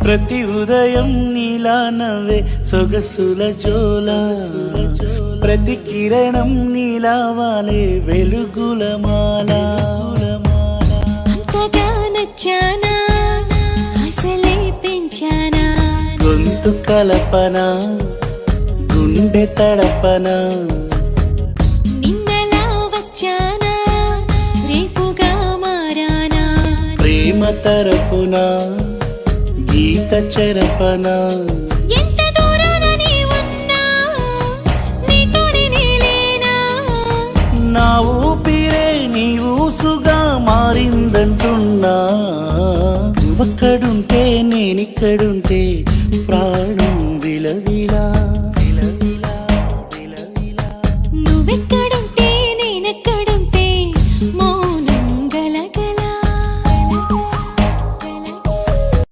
ప్రతి ఉదయం నీలా నవ్వే సొగసుల జోల, ప్రతి కిరణం నీలా వాలే వెలుగుల మాల. అంతగా నచ్చానా అసలే పెంచానా, గొంతు కలపన గుండె తడపన, నిన్నలా వచ్చానా రేపుగా మారానా, ప్రేమ తరపున గీత చెరపన. ఎంత దూరాన నీ ఉన్నా నీతోనే నేలేనా, నా ఊపిరే నీ ఊసుగా మారిందంటున్నా. నువ్వక్కడుంటే నేనిక్కడుంటే ప్రాణం విలవిలా.